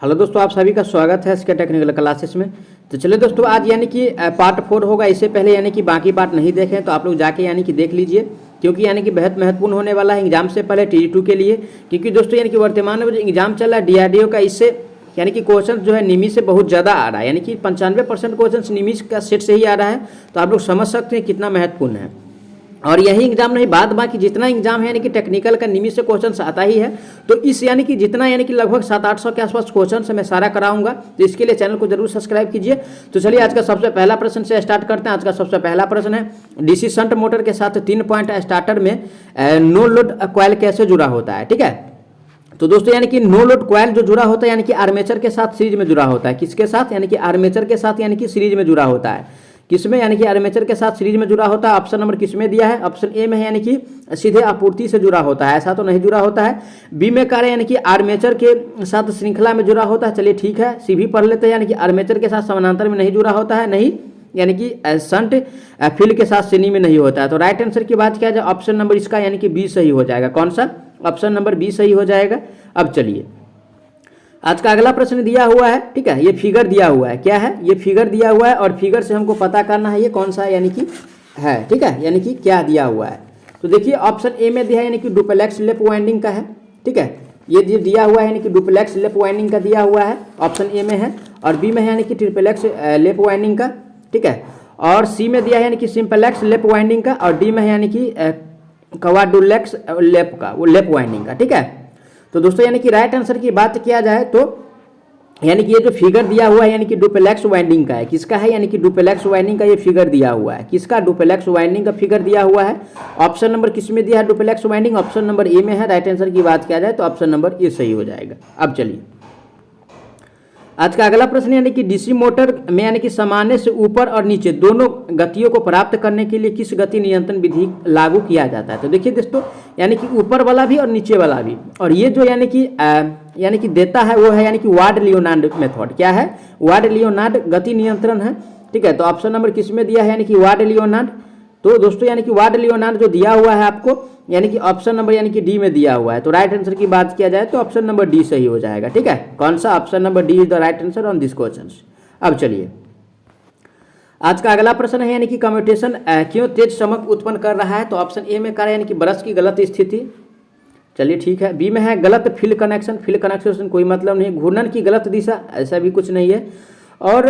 Hello दोस्तों, आप सभी का स्वागत है इसके टेक्निकल क्लासेस में। तो चलिए दोस्तों, आज यानी कि पार्ट 4 होगा। इससे पहले यानी कि बाकी पार्ट नहीं देखें तो आप लोग जाके यानी कि देख लीजिए, क्योंकि यानी कि बेहद महत्वपूर्ण होने वाला है एग्जाम से पहले TG2 के लिए। क्योंकि दोस्तों यानी कि वर्तमान में जो एग्जाम चल रहा है DRDO का, इससे यानी कि क्वेश्चन जो है निमी से बहुत ज़्यादा आ रहा है, यानी कि 95% क्वेश्चन निमी का सेट से ही आ रहा है। तो आप लोग समझ सकते हैं कितना महत्वपूर्ण है। और यही एग्जाम नहीं, बाद बाकी जितना एग्जाम है यानी कि टेक्निकल का निमी से क्वेश्चन आता ही है। तो इस यानी कि जितना यानी कि लगभग 700-800 के आसपास क्वेश्चन से मैं सारा कराऊंगा। तो इसके लिए चैनल को जरूर सब्सक्राइब कीजिए। तो चलिए आज का सबसे पहला प्रश्न से स्टार्ट करते हैं। आज का सबसे पहला प्रश्न है, DC शंट मोटर के साथ 3 पॉइंट स्टार्टर में नो लोड कॉइल कैसे जुड़ा होता है। ठीक है, तो दोस्तों यानी कि नो लोड कॉइल जो जुड़ा होता है यानी कि आर्मेचर के साथ सीरीज में जुड़ा होता है। किसके साथ? यानी कि आर्मेचर के साथ यानी कि सीरीज में जुड़ा होता है। किसमें? यानी कि आर्मेचर के साथ सीरीज में जुड़ा होता है। ऑप्शन नंबर किसमें दिया है? ऑप्शन ए में है, यानी कि सीधे आपूर्ति से जुड़ा होता है। ऐसा तो नहीं जुड़ा होता है। बी में कह रहे हैं यानी कि आर्मेचर के साथ श्रृंखला में जुड़ा होता है। चलिए ठीक है, सी भी पढ़ लेते हैं, यानी कि आर्मेचर के साथ समानांतर में नहीं जुड़ा होता है। नहीं, यानी कि शंट फील्ड के साथ श्रेणी में नहीं होता है। तो राइट आंसर की बात किया जाए, ऑप्शन नंबर इसका यानी कि बी सही हो जाएगा। कौन सा? ऑप्शन नंबर बी सही हो जाएगा। अब चलिए आज का अगला प्रश्न दिया हुआ है। ठीक है, ये फिगर दिया हुआ है। क्या है? ये फिगर दिया हुआ है और फिगर से हमको पता करना है ये कौन सा यानी कि है। ठीक है, यानी कि क्या दिया हुआ है। तो देखिए ऑप्शन ए में दिया है यानी कि डुप्लेक्स लेप वाइंडिंग का है। ठीक है, ये दिया हुआ है यानी कि डुप्लेक्स लेप वाइंडिंग का दिया हुआ है, ऑप्शन ए में है। और बी में है यानी कि ट्रिपलेक्स लेप वाइंडिंग का। ठीक है, और सी में दिया है यानी कि सिंपलेक्स लेप वाइंडिंग का। और डी में है यानी कि क्वाड्रुप्लेक्स लेप का, वो लेप वाइंडिंग का। ठीक है, तो दोस्तों यानी कि राइट आंसर की बात किया जाए तो यानी कि ये जो फिगर दिया हुआ है यानी कि डुप्लेक्स वाइंडिंग का है। किसका है? यानी कि डुप्लेक्स वाइंडिंग का ये फिगर दिया हुआ है। किसका? डुप्लेक्स वाइंडिंग का फिगर दिया हुआ है। ऑप्शन नंबर किस में दिया है duplex winding? Option number A में है। राइट आंसर की बात किया जाए तो ऑप्शन नंबर ए सही हो जाएगा। अब चलिए आज का अगला प्रश्न, यानी कि DC मोटर में यानी कि सामान्य से ऊपर और नीचे दोनों गतियों को प्राप्त करने के लिए किस गति नियंत्रण विधि लागू किया जाता है। तो देखिए दोस्तों, यानी कि ऊपर वाला भी और नीचे वाला भी, और ये जो यानी कि देता है वो है यानी कि वार्ड लियोनार्ड मेथड। क्या है? वार्ड लियोनार्ड गति नियंत्रण है। ठीक है, तो ऑप्शन नंबर किस में दिया है? यानी कि वार्ड लियोनार्ड। तो दोस्तों यानी कि वार्ड लियोनार्ड जो दिया हुआ है आपको, यानी कि ऑप्शन नंबर यानी कि डी में दिया हुआ है। तो राइट आंसर की बात किया जाए तो ऑप्शन नंबर डी सही हो जाएगा। ठीक है, कौन सा? Option number D is the right answer on this question. अब चलिए आज का अगला प्रश्न है, यानी कि कम्यूटेशन क्यों तेज चमक उत्पन्न कर रहा है। तो ऑप्शन ए में कह रहा है यानी कि ब्रश की गलत स्थिति। चलिए ठीक है। बी में है गलत फील्ड कनेक्शन। फील्ड कनेक्शन कोई मतलब नहीं। घूर्णन की गलत दिशा, ऐसा भी कुछ नहीं है। और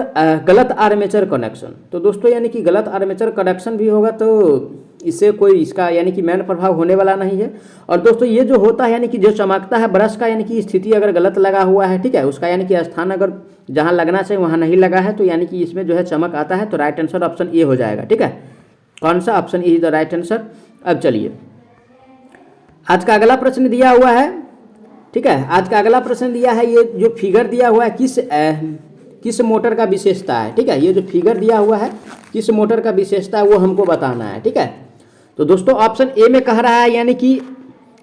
गलत आर्मेचर कनेक्शन। तो दोस्तों यानी कि गलत आर्मेचर कनेक्शन भी होगा तो इससे कोई इसका यानी कि मैन प्रभाव होने वाला नहीं है। और दोस्तों ये जो होता है यानी कि जो चमकता है ब्रश का, यानी कि स्थिति अगर गलत लगा हुआ है, ठीक है, उसका यानी कि स्थान अगर जहाँ लगना चाहिए वहाँ नहीं लगा है, तो यानी कि इसमें जो है चमक आता है। तो राइट आंसर ऑप्शन ए हो जाएगा। ठीक है, कौन सा? Option A is the right answer. अब चलिए आज का अगला प्रश्न दिया हुआ है। ठीक है, आज का अगला प्रश्न दिया है, ये जो फिगर दिया हुआ है किस मोटर का विशेषता है। ठीक है, ये जो फिगर दिया हुआ है किस मोटर का विशेषता है वो हमको बताना है। ठीक है, तो दोस्तों ऑप्शन ए में कह रहा है यानी कि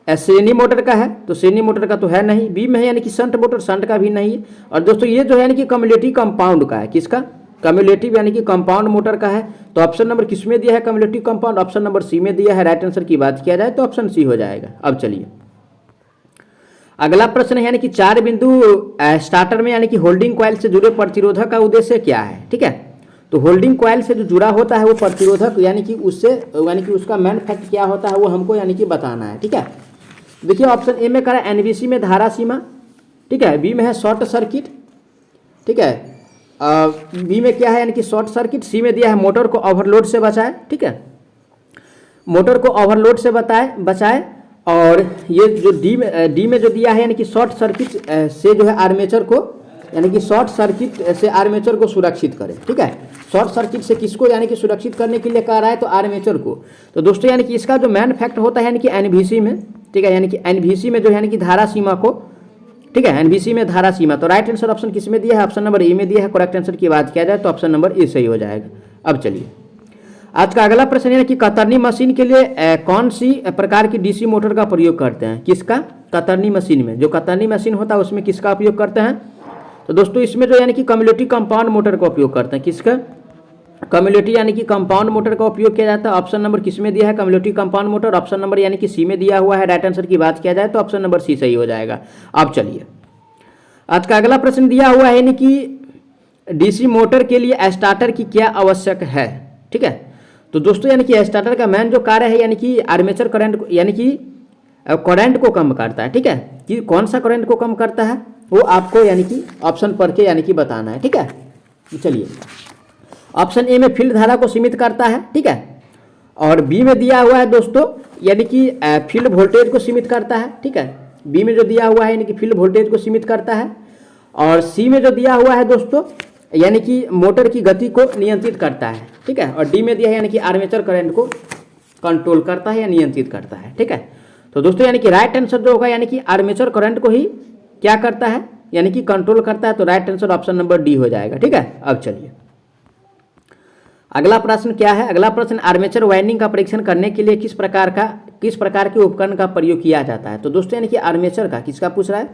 श्रेणी मोटर का है। तो श्रेणी मोटर का तो है नहीं। बी में है यानी कि शंट मोटर, शंट का भी नहीं है। और दोस्तों ये जो है यानी कि कम्युलेटिव कंपाउंड का है। किसका? कम्युलेटिव यानी कि कंपाउंड मोटर का है। तो ऑप्शन नंबर किस में दिया है cumulative compound? Option number C में दिया है। राइट आंसर की बात किया जाए तो ऑप्शन सी हो जाएगा। अब चलिए अगला प्रश्न है, यानी कि 4 बिंदु स्टार्टर में यानी कि होल्डिंग कॉइल से जुड़े प्रतिरोधक का उद्देश्य क्या है। ठीक है, तो होल्डिंग कॉइल से जो जुड़ा होता है वो प्रतिरोधक, यानी कि उससे यानी कि उसका मेन फैक्ट क्या होता है वो हमको यानी कि बताना है। ठीक है, देखिए ऑप्शन ए में कह रहा है NVC में धारा सीमा। ठीक है, बी में है शॉर्ट सर्किट। ठीक है, बी में क्या है? यानी कि शॉर्ट सर्किट। सी में दिया है मोटर को ओवरलोड से बचाए। ठीक है, मोटर को ओवरलोड से बचाए। और ये जो डी में जो दिया है यानी कि शॉर्ट सर्किट से जो है आर्मेचर को, यानी कि शॉर्ट सर्किट से आर्मेचर को सुरक्षित करें। ठीक है, शॉर्ट सर्किट से किसको यानी कि सुरक्षित करने के लिए कह रहा है? तो आर्मेचर को। तो दोस्तों यानी कि इसका जो मैन फैक्ट होता है यानी कि NVC में। ठीक है, यानी कि NVC में जो यानी कि धारा सीमा को, ठीक है, NVC में धारा सीमा। तो राइट आंसर ऑप्शन किस में दिया है? ऑप्शन नंबर ए में दिया है। करेक्ट आंसर की बात किया जाए तो ऑप्शन नंबर ए सही हो जाएगा। अब चलिए आज का अगला प्रश्न है कि कतरनी मशीन के लिए कौन सी प्रकार की DC मोटर का प्रयोग करते हैं। किसका? कतरनी मशीन में, जो कतरनी मशीन होता है उसमें किसका उपयोग करते हैं? तो दोस्तों इसमें जो यानी कि कम्युलेटिव कंपाउंड मोटर का उपयोग करते हैं। किसका? कम्युलेटिव यानी कि कंपाउंड मोटर का उपयोग किया जाता है। ऑप्शन नंबर किस में दिया है? Cumulative compound motor. Option number यानी कि सी में दिया हुआ है। राइट आंसर की बात किया जाए तो ऑप्शन नंबर सी सही हो जाएगा। अब चलिए आज का अगला प्रश्न दिया हुआ है यानी कि डीसी मोटर के लिए स्टार्टर की क्या आवश्यक है। ठीक है, तो दोस्तों यानी कि स्टार्टर का मेन जो कार्य है यानी कि आर्मेचर करंट यानी कि करंट को कम करता है। ठीक है, कि कौन सा करंट को कम करता है वो आपको यानी कि ऑप्शन पढ़ के यानी कि बताना है। ठीक है, तो चलिए ऑप्शन ए में फील्ड धारा को सीमित करता है। ठीक है, और बी में दिया हुआ है दोस्तों यानी कि फील्ड वोल्टेज को सीमित करता है। ठीक है, बी में जो दिया हुआ है यानी कि फील्ड वोल्टेज को सीमित करता है। और सी में जो दिया हुआ है दोस्तों यानी कि मोटर की गति को नियंत्रित करता है। ठीक है, और डी में दिया है यानी कि आर्मेचर करंट को कंट्रोल करता है या नियंत्रित करता है। ठीक है, तो दोस्तों यानी कि राइट आंसर जो होगा यानी कि आर्मेचर करंट को ही क्या करता है यानी कि कंट्रोल करता है। तो right answer option number D हो जाएगा। ठीक है, अब चलिए अगला प्रश्न क्या है। अगला प्रश्न आर्मेचर वाइंडिंग का परीक्षण करने के लिए किस प्रकार के उपकरण का प्रयोग किया जाता है। तो दोस्तों यानी कि आर्मेचर का किसका पूछ रहा है,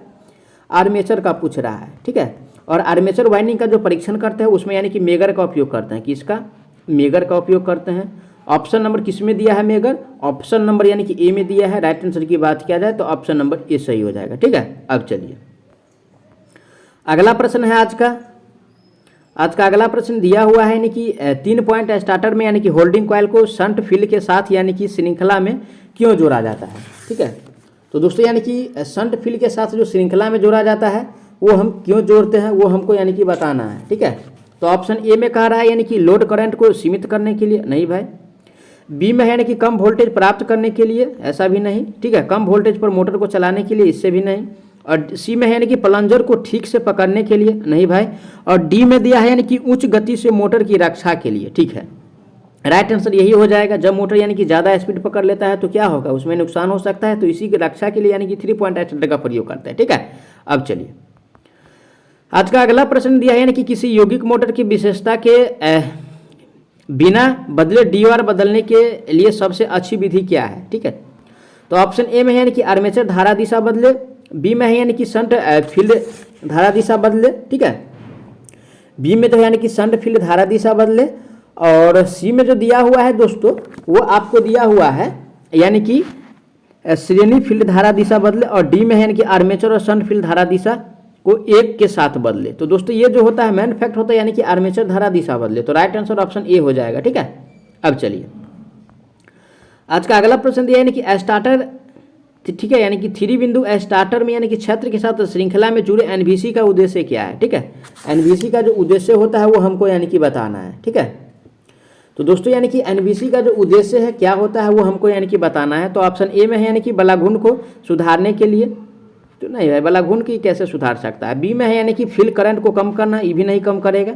आर्मेचर का पूछ रहा है। ठीक है, और आर्मेचर वाइंडिंग का जो परीक्षण करते हैं उसमें यानी कि मेगर का उपयोग करते हैं। किसका, मेगर का उपयोग करते हैं। ऑप्शन नंबर किस में दिया है, मेगर। ऑप्शन नंबर यानी कि ए में दिया है। राइट आंसर की बात किया जाए तो ऑप्शन नंबर ए सही हो जाएगा। ठीक है, अब चलिए अगला प्रश्न है आज का अगला प्रश्न दिया हुआ है यानी कि 3 पॉइंट स्टार्टर में यानी कि होल्डिंग कॉइल को शंट फील्ड के साथ यानी कि श्रृंखला में क्यों जोड़ा जाता है। ठीक है, तो दोस्तों यानी कि शंट फील्ड के साथ जो श्रृंखला में जोड़ा जाता है वो हम क्यों जोड़ते हैं वो हमको यानी कि बताना है। ठीक है, तो ऑप्शन ए में कह रहा है यानी कि लोड करंट को सीमित करने के लिए, नहीं भाई। बी में है यानी कि कम वोल्टेज प्राप्त करने के लिए, ऐसा भी नहीं। ठीक है, कम वोल्टेज पर मोटर को चलाने के लिए, इससे भी नहीं। और सी में है यानी कि प्लंजर को ठीक से पकड़ने के लिए, नहीं भाई। और डी में दिया है यानी कि उच्च गति से मोटर की रक्षा के लिए। ठीक है, राइट आंसर यही हो जाएगा। जब मोटर यानी कि ज़्यादा स्पीड पकड़ लेता है तो क्या होगा, उसमें नुकसान हो सकता है, तो इसी की रक्षा के लिए यानी कि 3 पॉइंट स्टार्टर का प्रयोग करता है। ठीक है, अब चलिए आज का अगला प्रश्न दिया है यानी कि किसी यौगिक मोटर की विशेषता के बिना बदले डीआर बदलने के लिए सबसे अच्छी विधि क्या है। ठीक है, तो ऑप्शन ए में है यानी कि आर्मेचर धारा दिशा बदले। बी में है यानी कि शंट फील्ड धारा दिशा बदले। ठीक है, बी में तो यानी कि शंट फील्ड धारा दिशा बदले। और सी में जो दिया हुआ है दोस्तों वो आपको दिया हुआ है यानी कि श्रेणी फील्ड धारा दिशा बदले। और डी में है यानी कि आर्मेचर और शंट फील्ड धारा दिशा को एक के साथ बदले। तो दोस्तों ये जो होता है मेन फैक्ट होता है यानी कि आर्मेचर धारा दिशा बदले। तो राइट आंसर ऑप्शन ए हो जाएगा। ठीक है, अब चलिए आज का अगला प्रश्न दिया यानी कि स्टार्टर। ठीक है, यानी कि 3 बिंदु स्टार्टर में यानी कि क्षेत्र के साथ श्रृंखला में जुड़े एनवीसी का उद्देश्य क्या है। ठीक है, एनवीसी का जो उद्देश्य होता है वो हमको यानी कि बताना है। ठीक है, तो दोस्तों यानी कि एनवीसी का जो उद्देश्य है क्या होता है वो हमको यानी कि बताना है। तो ऑप्शन ए में है यानी कि बलाघुन को सुधारने के लिए, तो नहीं है, बलाघुन की कैसे सुधार सकता है। बी में है यानी कि फील्ड करंट को कम करना, ये भी नहीं कम करेगा।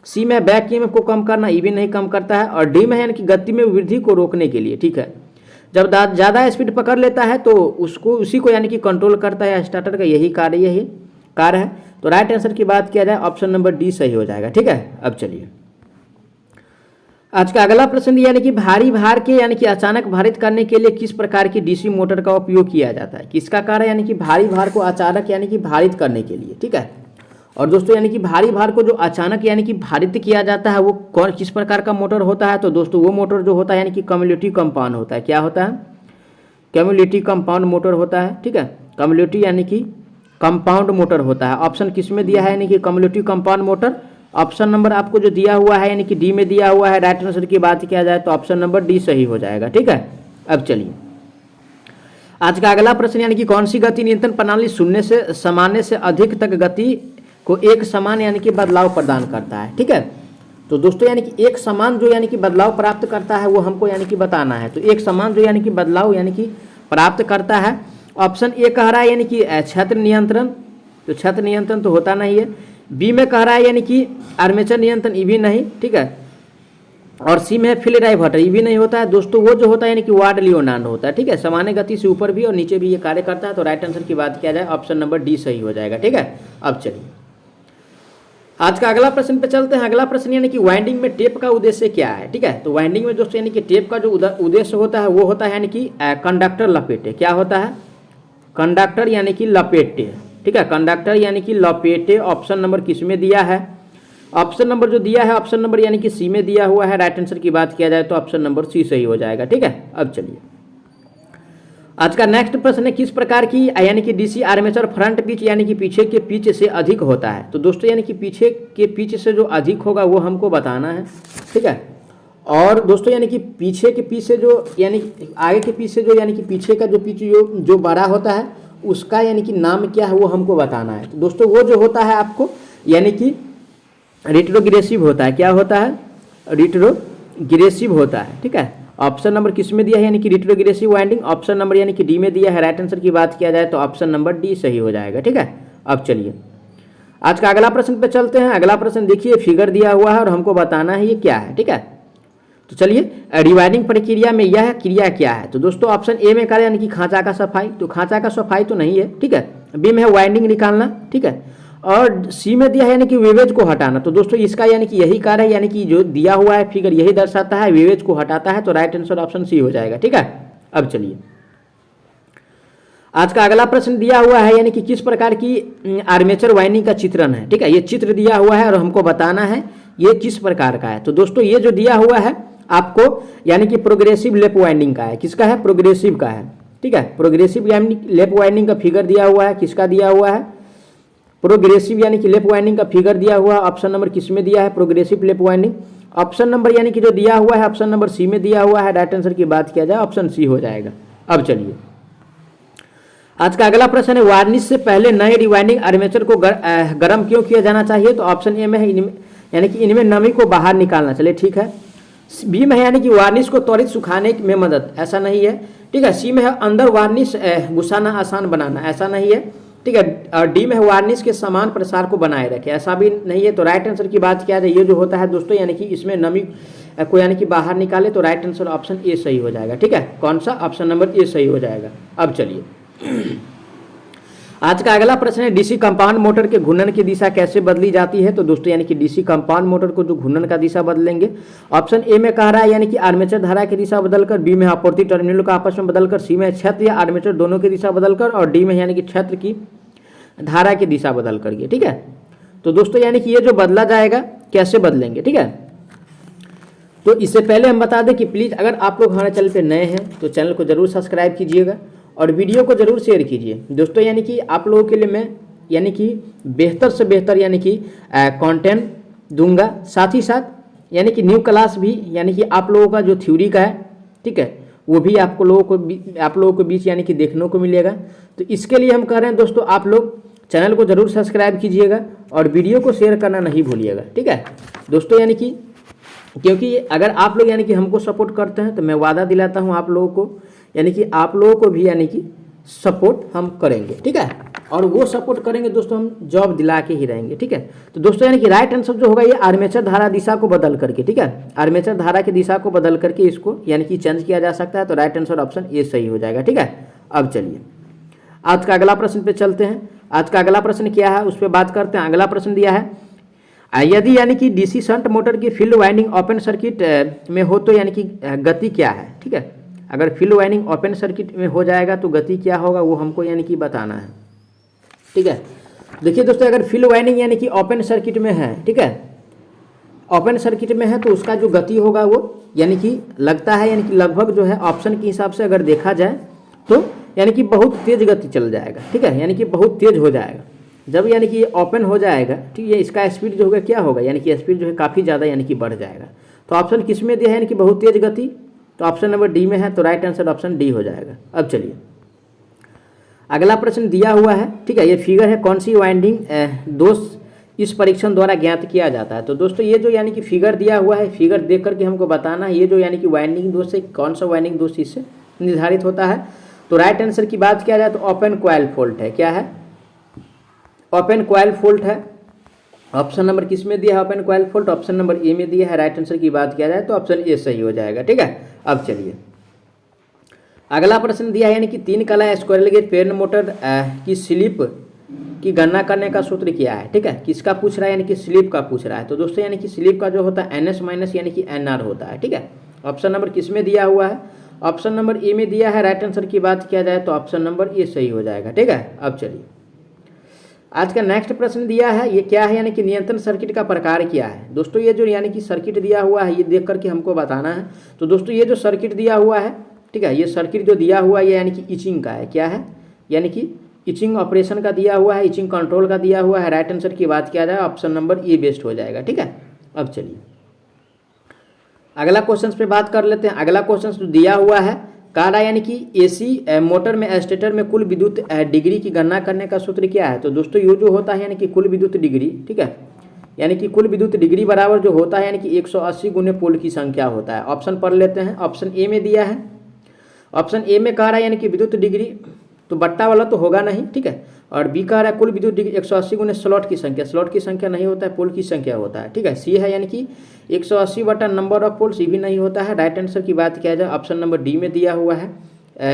सी में बैक ईएमएफ को कम करना, ये भी नहीं कम करता है। और डी में है यानी कि गति में वृद्धि को रोकने के लिए। ठीक है, जब ज़्यादा स्पीड पकड़ लेता है तो उसी को यानी कि कंट्रोल करता है। स्टार्टर का यही कार्य है। तो राइट आंसर की बात किया जाए ऑप्शन नंबर डी सही हो जाएगा। ठीक है, अब चलिए आज का अगला प्रश्न यानी कि भारी भार के यानी कि अचानक भारित करने के लिए किस प्रकार की डीसी मोटर का उपयोग किया जाता है। किसका कार्य यानी कि भारी भार को अचानक यानी कि भारित करने के लिए। ठीक है, और दोस्तों यानी कि भारी भार को जो अचानक यानी कि भारित किया जाता है वो किस प्रकार का मोटर होता है। तो दोस्तों वो मोटर जो होता है यानी कि कम्युलेटिव कंपाउंड होता है। क्या होता है, कम्युलेटिव कंपाउंड मोटर होता है। ठीक है, कम्युलेटिव यानी कि कंपाउंड मोटर होता है। ऑप्शन किस में दिया है यानी कि cumulative compound motor. Option number आपको जो दिया हुआ है यानी कि डी में दिया हुआ है। राइट आंसर की बात किया जाए तो ऑप्शन नंबर डी सही हो जाएगा। ठीक है, अब चलिए आज का अगला प्रश्न यानी कि कौन सी गति नियंत्रण प्रणाली शून्य से सामान्य से अधिक तक गति को एक समान यानी कि बदलाव प्रदान करता है। ठीक है, तो दोस्तों यानी कि एक समान जो यानी कि बदलाव प्राप्त करता है वो हमको यानी कि बताना है। तो एक समान जो यानी कि बदलाव यानी कि प्राप्त करता है, ऑप्शन ए कह रहा है यानी कि क्षेत्र नियंत्रण। तो क्षेत्र नियंत्रण तो होता नहीं है। बी में कह रहा है यानी कि आर्मेचर नियंत्रण, ये भी नहीं। ठीक है, और सी में फील्ड डाइवर्टर, ये भी नहीं होता है। दोस्तों वो जो होता है यानी कि वार्ड लियोनार्ड होता है। ठीक है, सामान्य गति से ऊपर भी और नीचे भी ये कार्य करता है। तो राइट आंसर की बात किया जाए ऑप्शन नंबर डी सही हो जाएगा। ठीक है, अब चलिए आज का अगला प्रश्न पे चलते हैं। अगला प्रश्न यानी कि वाइंडिंग में टेप का उद्देश्य क्या है। ठीक है, तो वाइंडिंग में दोस्तों यानी कि टेप का जो उद्देश्य होता है वो होता है यानी कि कंडक्टर लपेटे। क्या होता है, कंडक्टर यानी कि लपेटे। ठीक है, कंडक्टर यानी कि लपेटे। ऑप्शन नंबर किस में दिया है, ऑप्शन नंबर जो दिया है ऑप्शन नंबर यानी कि सी में दिया हुआ है। राइट आंसर की बात किया जाए तो ऑप्शन नंबर सी सही हो जाएगा। ठीक है, अब चलिए आज का नेक्स्ट प्रश्न है किस प्रकार की यानी कि डीसी आर्मेचर फ्रंट पिच यानी कि पीछे के पिच से अधिक होता है। तो दोस्तों यानी कि पीछे के पिच से जो अधिक होगा वो हमको बताना है, ठीक है। और दोस्तों यानी कि पीछे के पिच से जो यानी आगे के पिच से जो यानी कि पीछे का जो पिच जो बड़ा होता है उसका यानी कि नाम क्या है वो हमको बताना है। तो दोस्तों वो जो होता है आपको यानी कि रिट्रोग्रेसिव होता है। क्या होता है? रिट्रोग्रेसिव होता है, ठीक है। ऑप्शन नंबर किस में दिया है यानी कि रिट्रोग्रेसिव वाइंडिंग, ऑप्शन नंबर यानी कि डी में दिया है। राइट आंसर की बात किया जाए तो ऑप्शन नंबर डी सही हो जाएगा, ठीक है। अब चलिए आज का अगला प्रश्न पे चलते हैं। अगला प्रश्न देखिए, फिगर दिया हुआ है और हमको बताना है ये क्या है, ठीक है। तो चलिए रिवाइंडिंग प्रक्रिया में यह क्रिया क्या है। तो दोस्तों ऑप्शन ए में कार्य यानी कि खांचा का सफाई, तो खांचा का सफाई तो नहीं है, ठीक है। बी में है वाइंडिंग निकालना, ठीक है। और सी में दिया है यानी कि वेवेज को हटाना। तो दोस्तों इसका यानी कि यही कार्य है, यानी कि जो दिया हुआ है फिगर यही दर्शाता है, वेवेज को हटाता है। तो राइट आंसर ऑप्शन सी हो जाएगा, ठीक है। अब चलिए आज का अगला प्रश्न दिया हुआ है यानी कि किस प्रकार की आर्मेचर वाइंडिंग का चित्रण है, ठीक है। ये चित्र दिया हुआ है और हमको बताना है ये किस प्रकार का है। तो दोस्तों ये जो दिया हुआ है आपको यानी कि प्रोग्रेसिव लेप वाइंडिंग का है। किसका है? प्रोग्रेसिव का है, ठीक है। प्रोग्रेसिव यानी लेप वाइंडिंग का फिगर दिया हुआ है। किसका दिया हुआ है? प्रोग्रेसिव यानी कि लेप वाइंडिंग का फिगर दिया हुआ है। ऑप्शन नंबर किस में दिया है? प्रोग्रेसिव लेप वाइंडिंग। ऑप्शन नंबर यानी कि जो दिया हुआ है ऑप्शन नंबर सी में दिया हुआ है। राइट आंसर की बात किया जाए ऑप्शन सी हो जाएगा। अब चलिए आज का अगला प्रश्न है, वार्निश से पहले नए रिवाइंडिंग आर्मेचर को गर्म क्यों किया जाना चाहिए। तो ऑप्शन ए में है यानी कि इनमें नमी को बाहर निकालना। चलिए ठीक है। बी में है यानी कि वार्निश को त्वरित सुखाने में मदद, ऐसा नहीं है, ठीक है। सी में है अंदर वार्निश घुसाना आसान बनाना, ऐसा नहीं है, ठीक है। और डी में है वार्निश के समान प्रसार को बनाए रखे, ऐसा भी नहीं है। तो राइट आंसर की बात किया जाए ये जो होता है दोस्तों यानी कि इसमें नमी को यानी कि बाहर निकाले। तो राइट आंसर ऑप्शन ए सही हो जाएगा, ठीक है। कौन सा? ऑप्शन नंबर ए सही हो जाएगा। अब चलिए आज का अगला प्रश्न है, डीसी कंपाउंड मोटर के घूर्णन की दिशा कैसे बदली जाती है। तो दोस्तों यानी कि डीसी कंपाउंड मोटर को जो घूर्णन का दिशा बदलेंगे, ऑप्शन ए में कह रहा है यानी कि आर्मेचर धारा की दिशा बदलकर, बी में आपूर्ति टर्मिनल को आपस में बदलकर, सी में क्षेत्र या आर्मेचर दोनों की दिशा बदलकर, और डी में यानी कि क्षेत्र की धारा की दिशा बदल करके, ठीक है। तो दोस्तों यानी कि ये जो बदला जाएगा कैसे बदलेंगे, ठीक है। तो इससे पहले हम बता दें कि प्लीज़ अगर आप लोग हमारे चैनल पे नए हैं तो चैनल को जरूर सब्सक्राइब कीजिएगा और वीडियो को जरूर शेयर कीजिए दोस्तों। यानी कि आप लोगों के लिए मैं यानी कि बेहतर से बेहतर यानी कि कंटेंट दूंगा। साथ ही साथ यानी कि न्यू क्लास भी यानी कि आप लोगों का जो थ्योरी का है, ठीक है, वो भी आप लोगों को बीच यानी कि देखने को मिलेगा। तो इसके लिए हम कह रहे हैं दोस्तों आप लोग चैनल को जरूर सब्सक्राइब कीजिएगा और वीडियो को शेयर करना नहीं भूलिएगा, ठीक है दोस्तों। यानी कि क्योंकि अगर आप लोग यानी कि हमको सपोर्ट करते हैं तो मैं वादा दिलाता हूं आप लोगों को यानी कि आप लोगों को भी यानी कि सपोर्ट हम करेंगे, ठीक है। और वो सपोर्ट करेंगे दोस्तों हम जॉब दिला के ही रहेंगे, ठीक है। तो दोस्तों यानी कि राइट आंसर जो होगा ये आर्मेचर धारा दिशा को बदल करके, ठीक है, आर्मेचर धारा की दिशा को बदल करके इसको यानी कि चेंज किया जा सकता है। तो राइट आंसर ऑप्शन ए सही हो जाएगा, ठीक है। अब चलिए आज का अगला प्रश्न पे चलते हैं। आज का अगला प्रश्न क्या है उस पर बात करते हैं। अगला प्रश्न दिया है, यदि यानी कि डीसी शंट मोटर की फील्ड वाइंडिंग ओपन सर्किट में हो तो यानी कि गति क्या है, ठीक है। अगर फील्ड वाइंडिंग ओपन सर्किट में हो जाएगा तो गति क्या होगा वो हमको यानी कि बताना है, ठीक है। देखिए दोस्तों अगर फील्ड वाइंडिंग यानी कि ओपन सर्किट में है, ठीक है, ओपन सर्किट में है तो उसका जो गति होगा वो यानी कि लगता है यानी कि लगभग जो है ऑप्शन के हिसाब से अगर देखा जाए तो यानी कि बहुत तेज गति चल जाएगा, ठीक है, यानी कि बहुत तेज हो जाएगा जब यानी कि ये ओपन हो जाएगा, ठीक है। इसका स्पीड जो होगा क्या होगा यानी कि स्पीड जो है काफ़ी ज़्यादा यानी कि बढ़ जाएगा। तो ऑप्शन किस में दिया है यानी कि बहुत तेज गति, तो ऑप्शन नंबर डी में है। तो राइट आंसर ऑप्शन डी हो जाएगा। अब चलिए अगला प्रश्न दिया हुआ है, ठीक है, ये फिगर है, कौन सी वाइंडिंग दोष इस परीक्षण द्वारा ज्ञात किया जाता है। तो दोस्तों ये जो यानी कि फिगर दिया हुआ है, फिगर देख करके हमको बताना है ये जो यानी कि वाइंडिंग दोष है कौन सा वाइंडिंग दोष इससे निर्धारित होता है। तो राइट आंसर की बात किया जाए तो ओपन कॉइल फॉल्ट है। क्या है? ओपन कॉइल फॉल्ट है। ऑप्शन नंबर किस में दिया है open coil fault? Option number A में दिया है। राइट आंसर की बात किया जाए तो ऑप्शन ए सही हो जाएगा, ठीक है। अब चलिए अगला प्रश्न दिया है यानी कि 3 कला स्क्वायरल गेज प्रेरण मोटर की स्लिप की गणना करने का सूत्र क्या है, ठीक है। किसका पूछ रहा है? यानी कि स्लिप का पूछ रहा है। तो दोस्तों यानी कि स्लिप का जो होता है NS माइनस यानी कि NR होता है, ठीक है। ऑप्शन नंबर किस में दिया हुआ है? ऑप्शन नंबर ए में दिया है। राइट आंसर की बात किया जाए तो ऑप्शन नंबर ए सही हो जाएगा, ठीक है। अब चलिए आज का नेक्स्ट प्रश्न दिया है, ये क्या है यानी कि नियंत्रण सर्किट का प्रकार क्या है। दोस्तों ये जो यानी कि सर्किट दिया हुआ है ये देख करके हमको बताना है। तो दोस्तों ये जो सर्किट दिया हुआ है, ठीक है। ये सर्किट जो दिया हुआ है ये यानी कि इचिंग का है, क्या है, यानी कि इचिंग ऑपरेशन का दिया हुआ है, इचिंग कंट्रोल का दिया हुआ है। राइट आंसर की बात किया जाए ऑप्शन नंबर ए बेस्ट हो जाएगा, ठीक है। अब चलिए अगला क्वेश्चन पे बात कर लेते हैं। अगला क्वेश्चन जो दिया हुआ है कह रहा है यानी कि एसी मोटर में स्टेटर में कुल विद्युत डिग्री की गणना करने का सूत्र क्या है। तो दोस्तों ये जो होता है यानी कि कुल विद्युत डिग्री, ठीक है, यानी कि कुल विद्युत डिग्री बराबर जो होता है यानी कि 180 गुने पोल की संख्या होता है। ऑप्शन पढ़ लेते हैं। ऑप्शन ए में दिया है, ऑप्शन ए में कह रहा है यानी कि विद्युत डिग्री तो बट्टा वाला तो होगा नहीं, ठीक है। और बी कह रहा है कुल विद्युत डिग्री 180 गुने स्लॉट की संख्या, स्लॉट की संख्या नहीं होता है, पोल की संख्या होता है, ठीक है। सी है यानी कि 180 बटा नंबर ऑफ पोल्स, ये भी नहीं होता है। राइट आंसर की बात किया जाए ऑप्शन नंबर डी में दिया हुआ है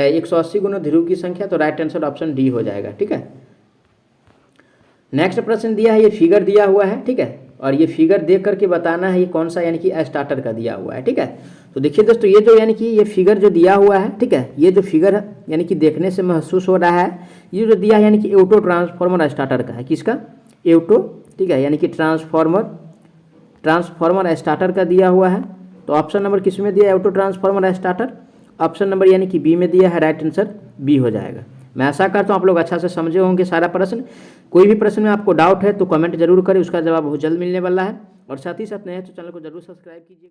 180 गुना ध्रुव की संख्या, तो राइट आंसर ऑप्शन डी हो जाएगा, ठीक है। नेक्स्ट प्रश्न दिया है, ये फिगर दिया हुआ है, ठीक है, और ये फिगर देख करके बताना है ये कौन सा यानी कि स्टार्टर का दिया हुआ है, ठीक है। तो देखिए दोस्तों ये जो यानी कि ये फिगर जो दिया हुआ है, ठीक है, ये जो फिगर है यानी कि देखने से महसूस हो रहा है ये जो दिया है यानी कि ऑटो ट्रांसफार्मर स्टार्टर का है। किसका? ऑटो, ठीक है, यानी कि ट्रांसफार्मर स्टार्टर का दिया हुआ है। तो ऑप्शन नंबर किस में दिया है? Auto transformer starter. Option number यानी कि बी में दिया है, राइट आंसर बी हो जाएगा। मैं आशा करता हूँ आप लोग अच्छा से समझे होंगे सारा प्रश्न। कोई भी प्रश्न में आपको डाउट है तो कमेंट जरूर करें, उसका जवाब बहुत जल्द मिलने वाला है। और साथ ही साथ नए हैं तो चैनल को जरूर सब्सक्राइब कीजिएगा।